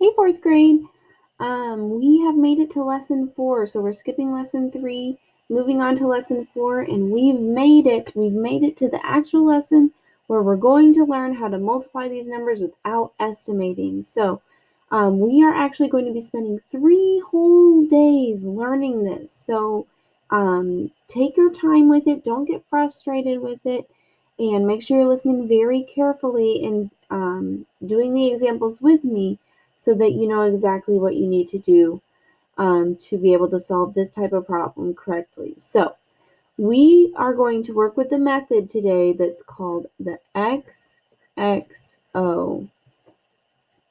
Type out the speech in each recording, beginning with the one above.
Hey, fourth grade. We have made it to lesson 4, so we're skipping lesson 3, moving on to lesson 4, and we've made it. We've made it to the actual lesson where we're going to learn how to multiply these numbers without estimating. So we are actually going to be spending 3 whole days learning this. So take your time with it. Don't get frustrated with it. And make sure you're listening very carefully and doing the examples with me so that you know exactly what you need to do to be able to solve this type of problem correctly. So we are going to work with the method today that's called the XXO.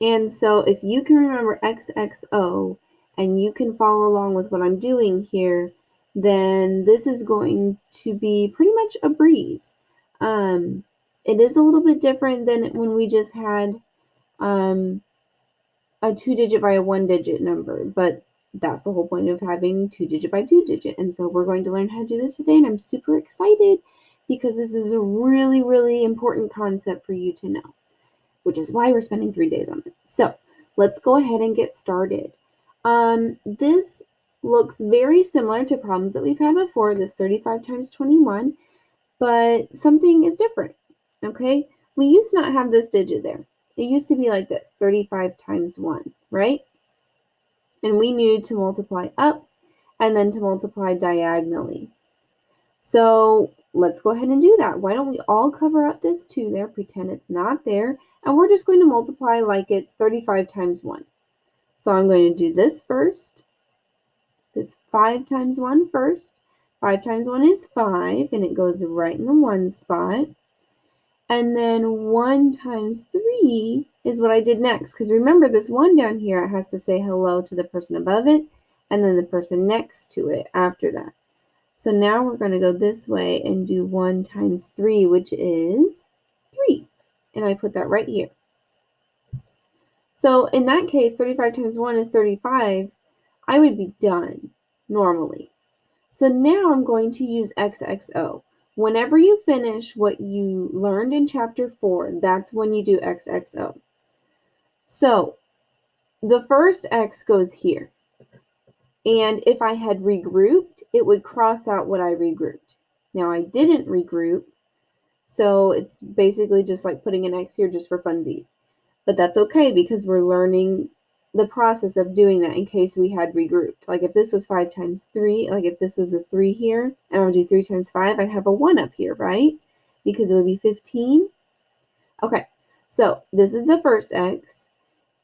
And so if you can remember XXO and you can follow along with what I'm doing here, then this is going to be pretty much a breeze. It is a little bit different than when we just had a 2-digit by a 1-digit number, but that's the whole point of having 2-digit by 2-digit. And so we're going to learn how to do this today, and I'm super excited because this is a really, really important concept for you to know, which is why we're spending 3 days on it. So let's go ahead and get started. This looks very similar to problems that we've had before, this 35 times 21, but something is different, okay? We used to not have this digit there. It used to be like this, 35 times 1, right? And we knew to multiply up and then to multiply diagonally. So let's go ahead and do that. Why don't we all cover up this 2 there, pretend it's not there, and we're just going to multiply like it's 35 times 1. So I'm going to do this first, this 5 times 1 first. 5 times 1 is 5, and it goes right in the 1 spot. And then 1 times 3 is what I did next, because remember this 1 down here, it has to say hello to the person above it, and then the person next to it after that. So now we're going to go this way and do 1 times 3, which is 3. And I put that right here. So in that case, 35 times 1 is 35. I would be done normally. So now I'm going to use XXO. Whenever you finish what you learned in chapter 4, that's when you do XXO. So the first X goes here. And if I had regrouped, it would cross out what I regrouped. Now I didn't regroup, so it's basically just like putting an X here just for funsies. But that's okay because we're learning the process of doing that in case we had regrouped. Like if this was 5 times 3, like if this was a 3 here, and I would do 3 times 5, I'd have a 1 up here, right? Because it would be 15. Okay, so this is the first X.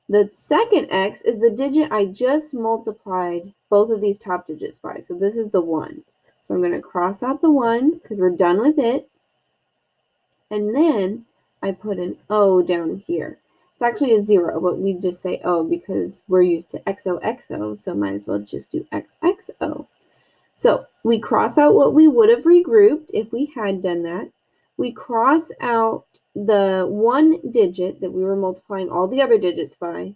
The second X is the digit I just multiplied both of these top digits by. So this is the 1. So I'm going to cross out the 1 because we're done with it. And then I put an O down here. It's actually a 0, but we just say O because we're used to XOXO, so might as well just do XXO. So we cross out what we would have regrouped if we had done that. We cross out the 1 digit that we were multiplying all the other digits by,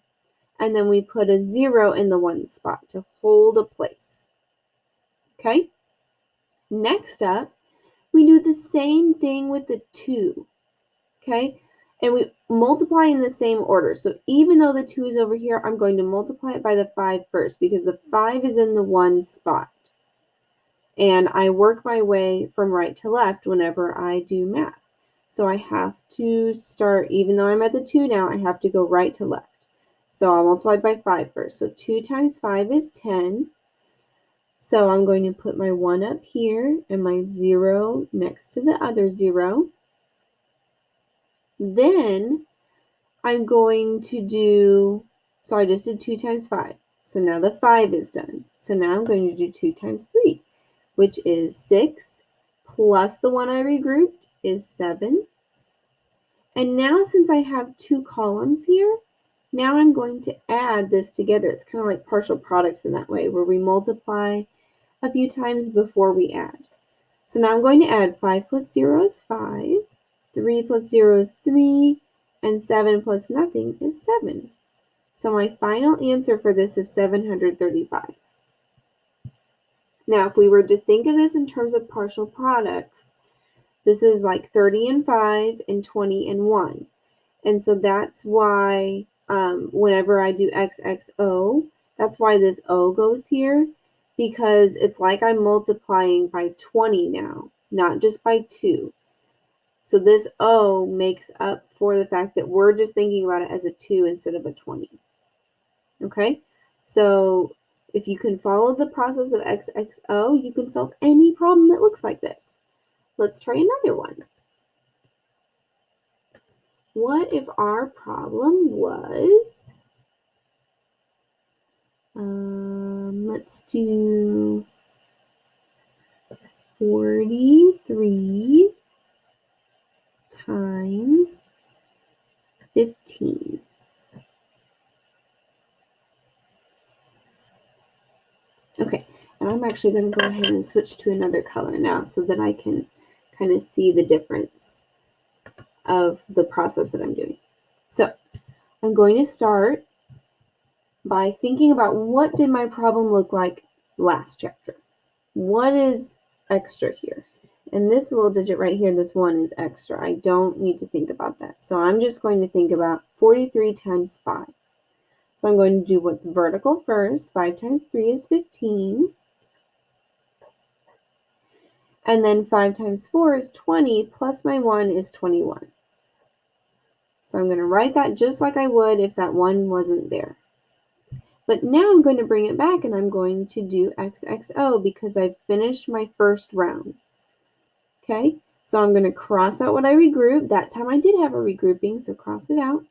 and then we put a 0 in the 1 spot to hold a place. Okay? Next up, we do the same thing with the 2. Okay? And we multiply in the same order. So even though the 2 is over here, I'm going to multiply it by the 5 first because the 5 is in the 1 spot. And I work my way from right to left whenever I do math. So I have to start, even though I'm at the 2 now, I have to go right to left. So I'll multiply by 5 first. So 2 times 5 is 10. So I'm going to put my 1 up here and my 0 next to the other 0. Then I'm going to do, so I just did 2 times 5. So now the 5 is done. So now I'm going to do 2 times 3, which is 6, plus the 1 I regrouped is 7. And now since I have 2 columns here, now I'm going to add this together. It's kind of like partial products in that way, where we multiply a few times before we add. So now I'm going to add 5 plus 0 is 5, 3 plus 0 is 3, and 7 plus nothing is 7. So my final answer for this is 735. Now, if we were to think of this in terms of partial products, this is like 30 and 5 and 20 and 1. And so that's why whenever I do XXO, that's why this O goes here, because it's like I'm multiplying by 20 now, not just by 2. So this O makes up for the fact that we're just thinking about it as a 2 instead of a 20. Okay? So if you can follow the process of XXO, you can solve any problem that looks like this. Let's try another one. What if our problem was, let's do 43 times 15. Okay, and I'm actually going to go ahead and switch to another color now so that I can kind of see the difference of the process that I'm doing. So I'm going to start by thinking about what did my problem look like last chapter. What is extra here? And this little digit right here, this 1 is extra. I don't need to think about that. So I'm just going to think about 43 times 5. So I'm going to do what's vertical first. 5 times 3 is 15. And then 5 times 4 is 20, plus my 1 is 21. So I'm going to write that just like I would if that 1 wasn't there. But now I'm going to bring it back and I'm going to do XXO because I've finished my first round. Okay, so I'm going to cross out what I regrouped. That time I did have a regrouping, so cross it out.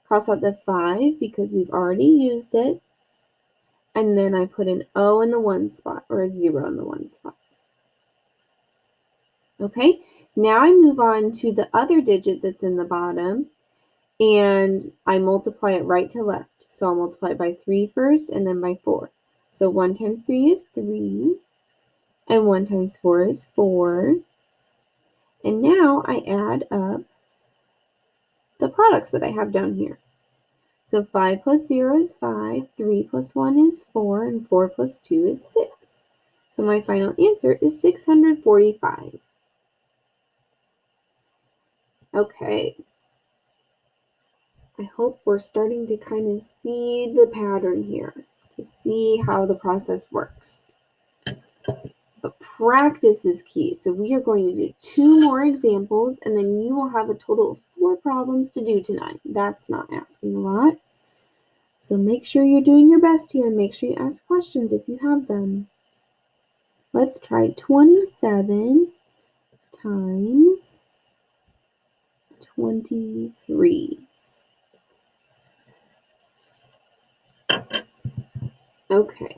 Cross out the 5 because we've already used it. And then I put an O in the 1 spot or a 0 in the 1 spot. Okay, now I move on to the other digit that's in the bottom and I multiply it right to left. So I'll multiply it by 3 first and then by 4. So 1 times 3 is 3 and 1 times 4 is 4. And now I add up the products that I have down here. So 5 plus 0 is 5, 3 plus 1 is 4, and 4 plus 2 is 6. So my final answer is 645. Okay. I hope we're starting to kind of see the pattern here, to see how the process works. But practice is key. So we are going to do 2 more examples, and then you will have a total of 4 problems to do tonight. That's not asking a lot. So make sure you're doing your best here and make sure you ask questions if you have them. Let's try 27 times 23. Okay,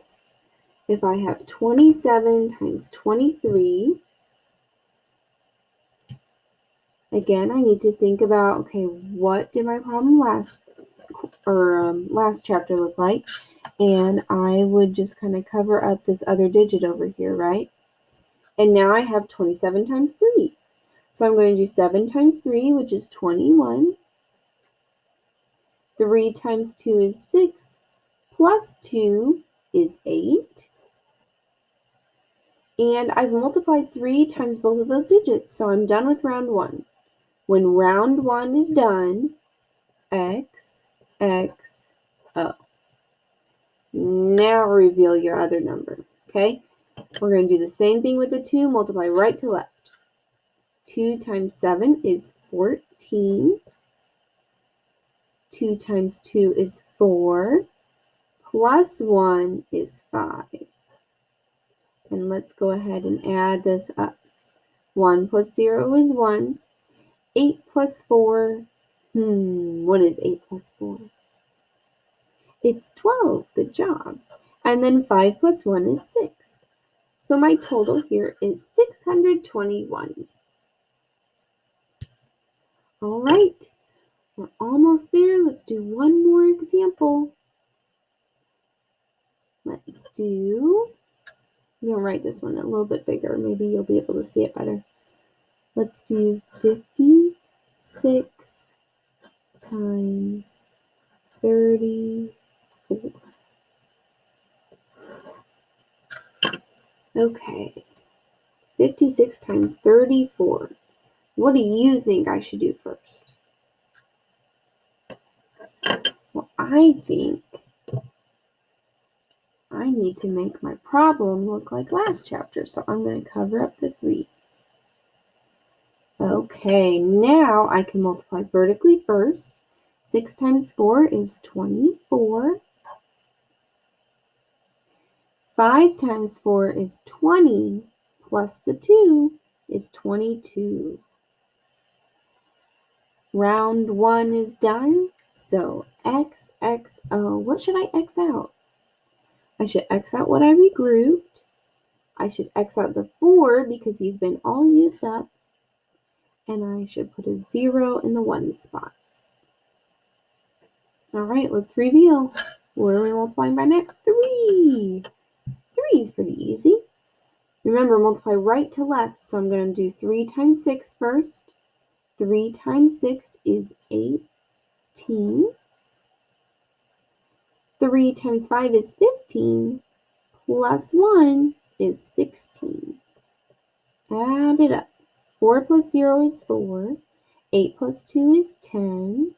if I have 27 times 23, again, I need to think about, okay, what did my problem last chapter look like? And I would just kind of cover up this other digit over here, right? And now I have 27 times 3. So I'm going to do 7 times 3, which is 21. 3 times 2 is 6, plus 2 is 8. And I've multiplied 3 times both of those digits, so I'm done with round 1. When round 1 is done, X, X, O. Now reveal your other number, okay? We're going to do the same thing with the 2, multiply right to left. 2 times 7 is 14. 2 times 2 is 4. Plus 1 is 5. And let's go ahead and add this up. 1 plus 0 is 1. 8 plus 4. What is 8 plus 4? It's 12. Good job. And then 5 plus 1 is 6. So my total here is 621. All right. We're almost there. Let's do one more example. I'm going to write this one a little bit bigger. Maybe you'll be able to see it better. Let's do 56 times 34. Okay. 56 times 34. What do you think I should do first? Well, I think I need to make my problem look like last chapter, so I'm going to cover up the 3. Okay, now I can multiply vertically first. 6 times 4 is 24. 5 times 4 is 20, plus the 2 is 22. Round 1 is done, so XXO. What should I X out? I should X out what I regrouped. I should X out the 4 because he's been all used up. And I should put a 0 in the 1 spot. All right, let's reveal. What are we multiplying by next? 3. 3 is pretty easy. Remember, multiply right to left, so I'm going to do 3 times 6 first. 3 times 6 is 18. 3 times 5 is 15. Plus 1 is 16. Add it up. 4 plus 0 is 4. 8 plus 2 is 10.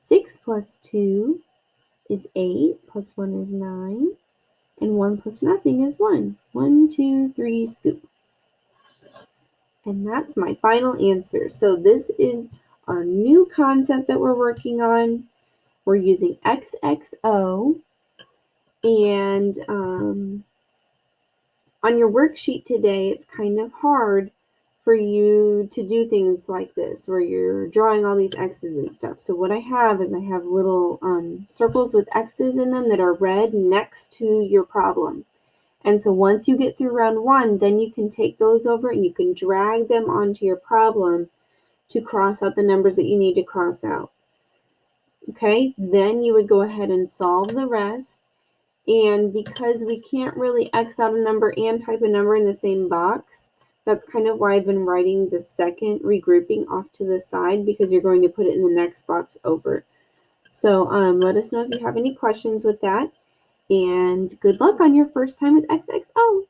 6 plus 2 is 8. Plus 1 is 9. And 1 plus nothing is 1. 1, 2, 3, scoop. And that's my final answer. So this is our new concept that we're working on. We're using XXO. And on your worksheet today, it's kind of hard for you to do things like this, where you're drawing all these X's and stuff. So what I have is I have little circles with X's in them that are red next to your problem. And so once you get through round 1, then you can take those over and you can drag them onto your problem to cross out the numbers that you need to cross out. Okay, then you would go ahead and solve the rest. And because we can't really X out a number and type a number in the same box, that's kind of why I've been writing the second regrouping off to the side, because you're going to put it in the next box over. So let us know if you have any questions with that. And good luck on your first time with XXO.